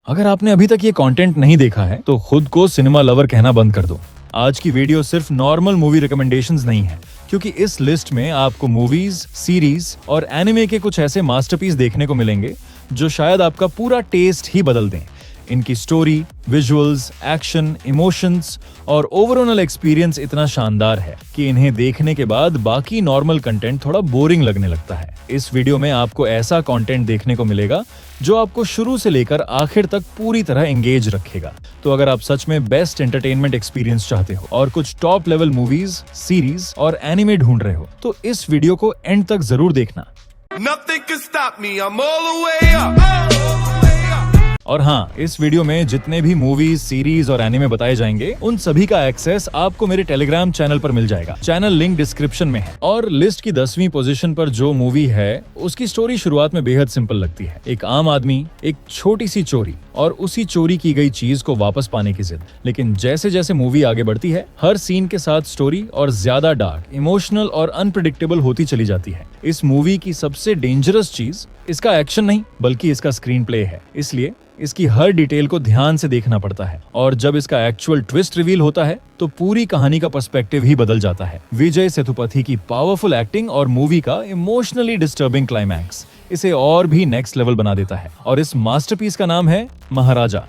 अगर आपने अभी तक ये कंटेंट नहीं देखा है तो खुद को सिनेमा लवर कहना बंद कर दो। आज की वीडियो सिर्फ नॉर्मल मूवी रिकमेंडेशंस नहीं है, क्योंकि इस लिस्ट में आपको मूवीज, सीरीज और एनिमे के कुछ ऐसे मास्टरपीस देखने को मिलेंगे जो शायद आपका पूरा टेस्ट ही बदल दें। इनकी स्टोरी, विजुअल्स, एक्शन, इमोशंस और ओवरऑल एक्सपीरियंस इतना शानदार है कि इन्हें देखने के बाद बाकी नॉर्मल कंटेंट थोड़ा बोरिंग लगने लगता है। इस वीडियो में आपको ऐसा कंटेंट देखने को मिलेगा जो आपको शुरू से लेकर आखिर तक पूरी तरह एंगेज रखेगा। तो अगर आप सच में बेस्ट एंटरटेनमेंट एक्सपीरियंस चाहते हो और कुछ टॉप लेवल मूवीज, सीरीज और एनिमे ढूंढ रहे हो तो इस वीडियो को एंड तक जरूर देखना। Nothing can stop me, I'm all the way up. और हाँ, इस वीडियो में जितने भी मूवीज, सीरीज और एनिमे बताए जाएंगे उन सभी का एक्सेस आपको मेरे टेलीग्राम चैनल पर मिल जाएगा। चैनल लिंक डिस्क्रिप्शन में है। और लिस्ट की 10वीं पोजीशन पर जो मूवी है उसकी स्टोरी शुरुआत में बेहद सिंपल लगती है। एक आम आदमी, एक छोटी सी चोरी और उसी चोरी की गई चीज को वापस पाने की जिद। लेकिन जैसे जैसे मूवी आगे बढ़ती है हर सीन के साथ स्टोरी और ज्यादा डार्क, इमोशनल और अनप्रेडिक्टेबल होती चली जाती है। इस मूवी की सबसे डेंजरस चीज इसका एक्शन नहीं बल्कि इसका स्क्रीन प्ले है, इसलिए इसकी हर डिटेल को ध्यान से देखना पड़ता है। और जब इसका एक्चुअल ट्विस्ट रिवील होता है तो पूरी कहानी का पर्सपेक्टिव ही बदल जाता है। विजय सेतुपति की पावरफुल एक्टिंग और मूवी का इमोशनली डिस्टर्बिंग क्लाइमैक्स इसे और भी नेक्स्ट लेवल बना देता है। और इस मास्टरपीस का नाम है महाराजा।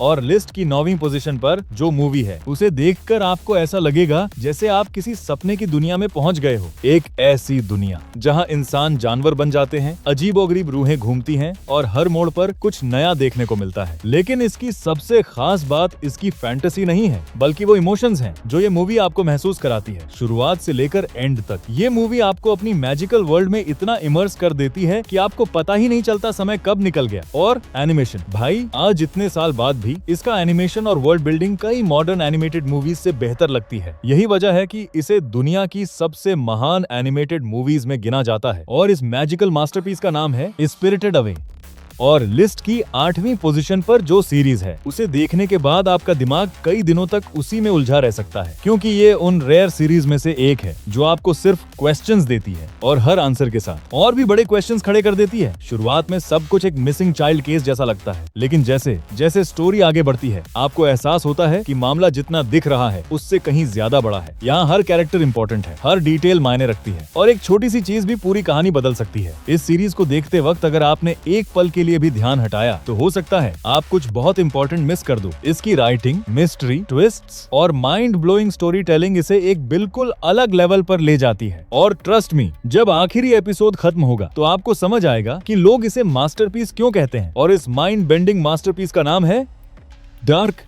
और लिस्ट की 9वीं पोजीशन पर जो मूवी है उसे देखकर आपको ऐसा लगेगा जैसे आप किसी सपने की दुनिया में पहुंच गए हो। एक ऐसी दुनिया जहां इंसान जानवर बन जाते हैं, अजीबोगरीब रूहें घूमती हैं और हर मोड़ पर कुछ नया देखने को मिलता है। लेकिन इसकी सबसे खास बात इसकी फैंटेसी नहीं है बल्कि वो इमोशंस हैं जो ये मूवी आपको महसूस कराती है। शुरुआत से लेकर एंड तक ये मूवी आपको अपनी मैजिकल वर्ल्ड में इतना इमर्स कर देती है कि आपको पता ही नहीं चलता समय कब निकल गया। और एनिमेशन भाई, आज इतने साल बाद इसका एनिमेशन और वर्ल्ड बिल्डिंग कई मॉडर्न एनिमेटेड मूवीज से बेहतर लगती है। यही वजह है कि इसे दुनिया की सबसे महान एनिमेटेड मूवीज में गिना जाता है। और इस मैजिकल मास्टरपीस का नाम है स्पिरिटेड अवे। और लिस्ट की 8वीं पोजीशन पर जो सीरीज है उसे देखने के बाद आपका दिमाग कई दिनों तक उसी में उलझा रह सकता है, क्योंकि ये उन रेयर सीरीज में से एक है जो आपको सिर्फ क्वेश्चंस देती है और हर आंसर के साथ और भी बड़े क्वेश्चंस खड़े कर देती है। शुरुआत में सब कुछ एक मिसिंग चाइल्ड केस जैसा लगता है, लेकिन जैसे जैसे स्टोरी आगे बढ़ती है आपको एहसास होता है कि मामला जितना दिख रहा है उससे कहीं ज्यादा बड़ा है। यहाँ हर कैरेक्टर इंपॉर्टेंट है, हर डिटेल मायने रखती है और एक छोटी सी चीज भी पूरी कहानी बदल सकती है। इस सीरीज को देखते वक्त अगर आपने एक पल के लिए भी ध्यान हटाया तो हो सकता है आप कुछ बहुत इंपॉर्टेंट मिस कर दो। इसकी राइटिंग, मिस्ट्री, ट्विस्ट्स और माइंड ब्लोइंग स्टोरी टेलिंग इसे एक बिल्कुल अलग लेवल पर ले जाती है। और ट्रस्ट मी, जब आखिरी एपिसोड खत्म होगा तो आपको समझ आएगा कि लोग इसे मास्टरपीस क्यों कहते हैं। और इस माइंड बेंडिंग मास्टरपीस का नाम है डार्क।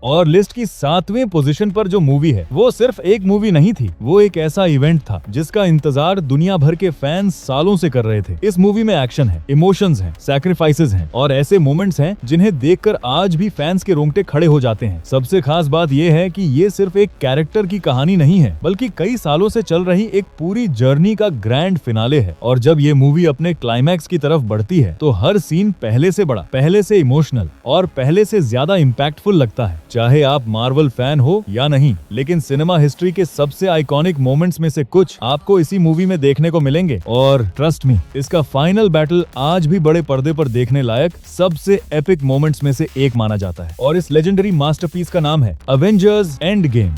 और लिस्ट की 7वीं पोजीशन पर जो मूवी है वो सिर्फ एक मूवी नहीं थी, वो एक ऐसा इवेंट था जिसका इंतजार दुनिया भर के फैंस सालों से कर रहे थे। इस मूवी में एक्शन है, इमोशंस हैं, सैक्रिफाइसेस हैं और ऐसे मोमेंट्स हैं जिन्हें देखकर आज भी फैंस के रोंगटे खड़े हो जाते हैं। सबसे खास बात ये है कि ये सिर्फ एक कैरेक्टर की कहानी नहीं है बल्कि कई सालों से चल रही एक पूरी जर्नी का ग्रैंड फिनाले है। और जब ये मूवी अपने क्लाइमैक्स की तरफ बढ़ती है तो हर सीन पहले से बड़ा, पहले से इमोशनल और पहले से ज्यादा इम्पैक्टफुल लगता है। चाहे आप मार्वल फैन हो या नहीं, लेकिन सिनेमा हिस्ट्री के सबसे आइकॉनिक मोमेंट्स में से कुछ आपको इसी मूवी में देखने को मिलेंगे। और ट्रस्ट मी, इसका फाइनल बैटल आज भी बड़े पर्दे पर देखने लायक सबसे एपिक मोमेंट्स में से एक माना जाता है। और इस लेजेंडरी मास्टरपीस का नाम है अवेंजर्स एंड गेम।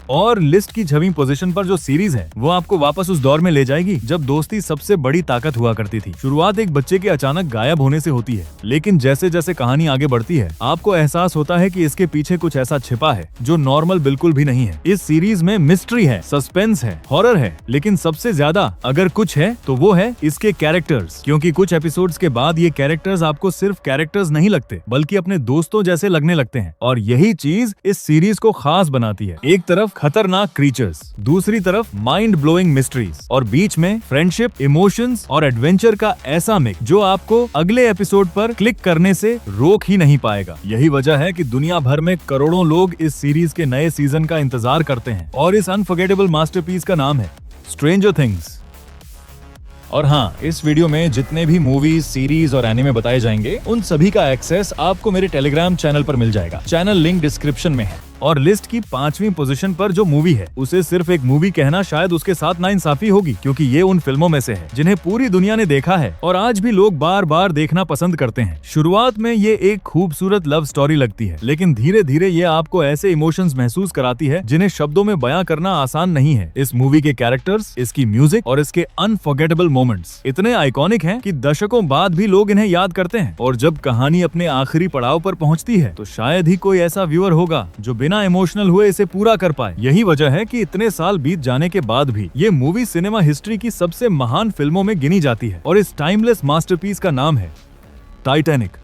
और लिस्ट की 6वीं पोजीशन पर जो सीरीज है वो आपको वापस उस दौर में ले जाएगी जब दोस्ती सबसे बड़ी ताकत हुआ करती थी। शुरुआत एक बच्चे के अचानक गायब होने से होती है, लेकिन जैसे जैसे कहानी आगे बढ़ती है आपको एहसास होता है कि इसके पीछे कुछ ऐसा छिपा है जो नॉर्मल बिल्कुल भी नहीं है। इस सीरीज में मिस्ट्री है, सस्पेंस है, हॉरर है, लेकिन सबसे ज्यादा अगर कुछ है तो वो है इसके कैरेक्टर्स। क्योंकि कुछ एपिसोड्स के बाद ये कैरेक्टर्स आपको सिर्फ कैरेक्टर्स नहीं लगते बल्कि अपने दोस्तों जैसे लगने लगते हैं। और यही चीज इस सीरीज को खास बनाती है। एक तरफ खतरनाक क्रीचर्स, दूसरी तरफ माइंड ब्लोइंग मिस्ट्रीज और बीच में फ्रेंडशिप, इमोशंस और एडवेंचर का ऐसा मिक्स जो आपको अगले एपिसोड पर क्लिक करने से रोक ही नहीं पाएगा। यही वजह है कि दुनिया भर में करोड़ों लोग इस सीरीज के नए सीजन का इंतजार करते हैं। और इस अनफॉरगेटेबल मास्टरपीस का नाम है स्ट्रेंजर थिंग्स। और हाँ, इस वीडियो में जितने भी मूवीज, सीरीज और एनिमे बताए जाएंगे उन सभी का एक्सेस आपको मेरे टेलीग्राम चैनल पर मिल जाएगा। चैनल लिंक डिस्क्रिप्शन में है। और लिस्ट की 5वीं पोजीशन पर जो मूवी है उसे सिर्फ एक मूवी कहना शायद उसके साथ नाइंसाफी होगी, क्योंकि ये उन फिल्मों में से है जिन्हें पूरी दुनिया ने देखा है और आज भी लोग बार बार देखना पसंद करते हैं। शुरुआत में ये एक खूबसूरत लव स्टोरी लगती है, लेकिन धीरे धीरे ये आपको ऐसे इमोशंस महसूस कराती है जिन्हें शब्दों में बयां करना आसान नहीं है। इस मूवी के कैरेक्टर्स, इसकी म्यूजिक और इसके अनफॉरगेटेबल मोमेंट्स इतने आइकॉनिक हैं कि दशकों बाद भी लोग इन्हें याद करते हैं। और जब कहानी अपने आखिरी पड़ाव पर पहुंचती है तो शायद ही कोई ऐसा व्यूअर होगा जो बिना इमोशनल हुए इसे पूरा कर पाए। यही वजह है कि इतने साल बीत जाने के बाद भी ये मूवी सिनेमा हिस्ट्री की सबसे महान फिल्मों में गिनी जाती है और इस टाइमलेस मास्टरपीस का नाम है टाइटैनिक।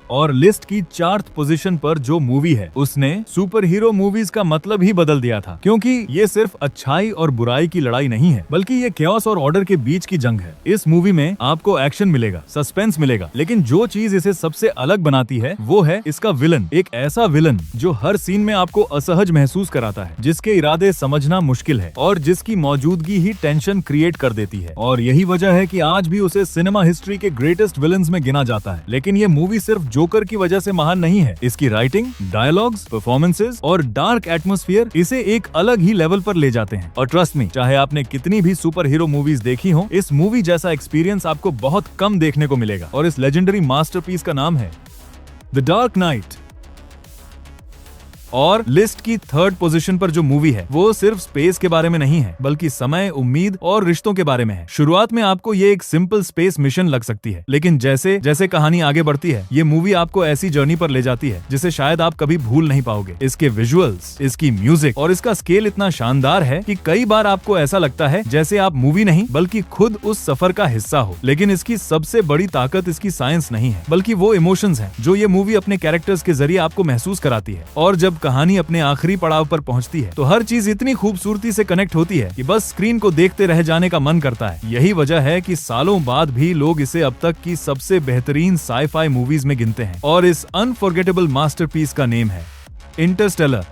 और लिस्ट की 4th पोजीशन पर जो मूवी है उसने सुपर हीरो मूवीज का मतलब ही बदल दिया था, क्योंकि ये सिर्फ अच्छाई और बुराई की लड़ाई नहीं है बल्कि ये chaos और ऑर्डर के बीच की जंग है। इस मूवी में आपको एक्शन मिलेगा, सस्पेंस मिलेगा, लेकिन जो चीज इसे सबसे अलग बनाती है वो है इसका विलन। एक ऐसा विलन जो हर सीन में आपको असहज महसूस कराता है, जिसके इरादे समझना मुश्किल है और जिसकी मौजूदगी ही टेंशन क्रिएट कर देती है। और यही वजह है कि आज भी उसे सिनेमा हिस्ट्री के ग्रेटेस्ट विलन्स में गिना जाता है। लेकिन ये मूवी सिर्फ जोकर की वजह से महान नहीं है, इसकी राइटिंग, डायलॉग्स, परफॉर्मेंसेस और डार्क एटमॉस्फेयर इसे एक अलग ही लेवल पर ले जाते हैं। और ट्रस्ट मी, चाहे आपने कितनी भी सुपर हीरो मूवीज देखी हो, इस मूवी जैसा एक्सपीरियंस आपको बहुत कम देखने को मिलेगा। और इस लेजेंडरी मास्टरपीस का नाम है द डार्क नाइट। और लिस्ट की 3rd पोजीशन पर जो मूवी है वो सिर्फ स्पेस के बारे में नहीं है बल्कि समय, उम्मीद और रिश्तों के बारे में है। शुरुआत में आपको ये एक सिंपल स्पेस मिशन लग सकती है, लेकिन जैसे जैसे कहानी आगे बढ़ती है ये मूवी आपको ऐसी जर्नी पर ले जाती है जिसे शायद आप कभी भूल नहीं पाओगे। इसके विजुअल्स, इसकी म्यूजिक और इसका स्केल इतना शानदार है कि कई बार आपको ऐसा लगता है जैसे आप मूवी नहीं बल्कि खुद उस सफर का हिस्सा हो। लेकिन इसकी सबसे बड़ी ताकत इसकी साइंस नहीं है बल्कि वो इमोशंस हैं जो ये मूवी अपने कैरेक्टर्स के जरिए आपको महसूस कराती है। और जब कहानी अपने आखिरी पड़ाव पर पहुंचती है तो हर चीज इतनी खूबसूरती से कनेक्ट होती है कि बस स्क्रीन को देखते रह जाने का मन करता है। यही वजह है कि सालों बाद भी लोग इसे अब तक की सबसे बेहतरीन साई-फाई मूवीज में गिनते हैं। और इस अनफॉरगेटेबल मास्टरपीस का नेम है इंटरस्टेलर।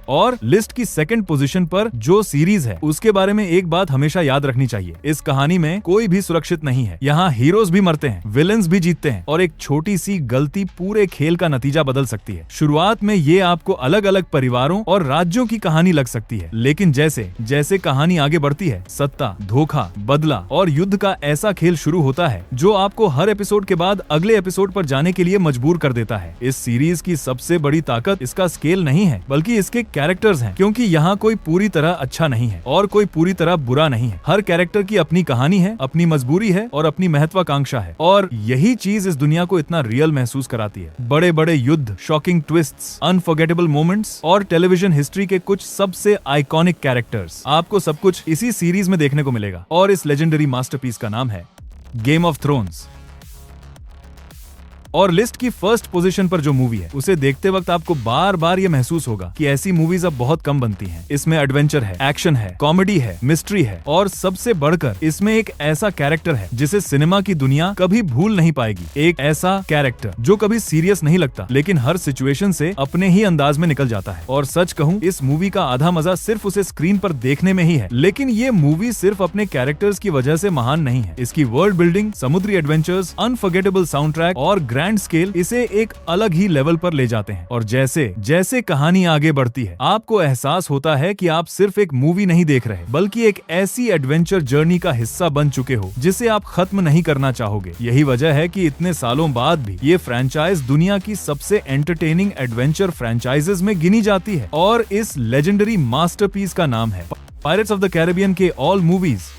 और लिस्ट की 2nd पोजीशन पर जो सीरीज है उसके बारे में एक बात हमेशा याद रखनी चाहिए, इस कहानी में कोई भी सुरक्षित नहीं है। यहाँ हीरोज भी मरते हैं, विलेंस भी जीतते हैं और एक छोटी सी गलती पूरे खेल का नतीजा बदल सकती है। शुरुआत में ये आपको अलग अलग परिवारों और राज्यों की कहानी लग सकती है, लेकिन जैसे जैसे कहानी आगे बढ़ती है सत्ता, धोखा, बदला और युद्ध का ऐसा खेल शुरू होता है जो आपको हर एपिसोड के बाद अगले एपिसोड पर जाने के लिए मजबूर कर देता है। इस सीरीज की सबसे बड़ी ताकत इसका स्केल नहीं है बल्कि इसके कैरेक्टर्स हैं, क्योंकि यहाँ कोई पूरी तरह अच्छा नहीं है और कोई पूरी तरह बुरा नहीं है। हर कैरेक्टर की अपनी कहानी है, अपनी मजबूरी है और अपनी महत्वाकांक्षा है। और यही चीज इस दुनिया को इतना रियल महसूस कराती है। बड़े बड़े युद्ध, शॉकिंग ट्विस्ट्स, अनफॉरगेटेबल मोमेंट्स और टेलीविजन हिस्ट्री के कुछ सबसे आइकॉनिक कैरेक्टर्स, आपको सब कुछ इसी सीरीज में देखने को मिलेगा। और इस लेजेंडरी मास्टरपीस का नाम है गेम ऑफ थ्रोन्स। और लिस्ट की 1st पोजीशन पर जो मूवी है उसे देखते वक्त आपको बार बार ये महसूस होगा कि ऐसी मूवीज अब बहुत कम बनती हैं। इसमें एडवेंचर है, एक्शन है, कॉमेडी है, मिस्ट्री है और सबसे बढ़कर इसमें एक ऐसा कैरेक्टर है जिसे सिनेमा की दुनिया कभी भूल नहीं पाएगी। एक ऐसा कैरेक्टर जो कभी सीरियस नहीं लगता लेकिन हर सिचुएशन से अपने ही अंदाज में निकल जाता है। और सच कहूँ, इस मूवी का आधा मजा सिर्फ उसे स्क्रीन पर देखने में ही है। लेकिन ये मूवी सिर्फ अपने कैरेक्टर्स की वजह से महान नहीं है। इसकी वर्ल्ड बिल्डिंग, समुद्री एडवेंचर्स, अनफॉरगेटेबल साउंड ट्रैक और ग्रैंड स्केल इसे एक अलग ही लेवल पर ले जाते हैं। और जैसे जैसे कहानी आगे बढ़ती है आपको एहसास होता है कि आप सिर्फ एक मूवी नहीं देख रहे बल्कि एक ऐसी एडवेंचर जर्नी का हिस्सा बन चुके हो जिसे आप खत्म नहीं करना चाहोगे। यही वजह है कि इतने सालों बाद भी ये फ्रेंचाइज दुनिया की सबसे एंटरटेनिंग एडवेंचर फ्रेंचाइजेस में गिनी जाती है। और इस लेजेंडरी मास्टरपीस का नाम है पायरेट्स ऑफ द कैरिबियन के ऑल मूवीज।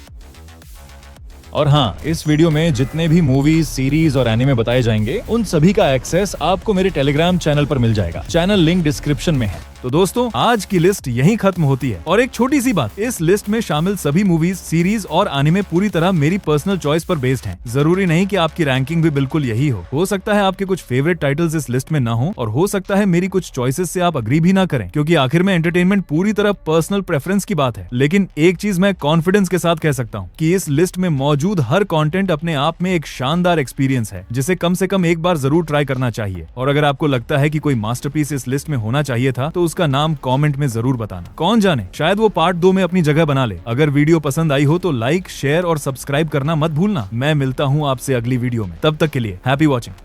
और हाँ, इस वीडियो में जितने भी मूवीज, सीरीज और एनिमे बताए जाएंगे उन सभी का एक्सेस आपको मेरे टेलीग्राम चैनल पर मिल जाएगा। चैनल लिंक डिस्क्रिप्शन में है। तो दोस्तों, आज की लिस्ट यहीं खत्म होती है। और एक छोटी सी बात, इस लिस्ट में शामिल सभी मूवीज, सीरीज और एनिमे पूरी तरह मेरी पर्सनल चॉइस पर बेस्ड हैं। जरूरी नहीं कि आपकी रैंकिंग भी बिल्कुल यही हो सकता है आपके कुछ फेवरेट टाइटल्स इस लिस्ट में ना हो और हो सकता है मेरी कुछ चॉइसेस से आप अग्री भी ना करें, क्योंकि आखिर में एंटरटेनमेंट पूरी तरह पर्सनल प्रेफरेंस की बात है। लेकिन एक चीज मैं कॉन्फिडेंस के साथ कह सकता हूँ कि इस लिस्ट में मौजूद हर कंटेंट अपने आप में एक शानदार एक्सपीरियंस है जिसे कम से कम एक बार जरूर ट्राई करना चाहिए। और अगर आपको लगता है कि कोई मास्टरपीस इस लिस्ट में होना चाहिए था तो उसका नाम कमेंट में जरूर बताना। कौन जाने, शायद वो पार्ट 2 में अपनी जगह बना ले। अगर वीडियो पसंद आई हो तो लाइक, शेयर और सब्सक्राइब करना मत भूलना। मैं मिलता हूँ आपसे अगली वीडियो में। तब तक के लिए हैप्पी वॉचिंग।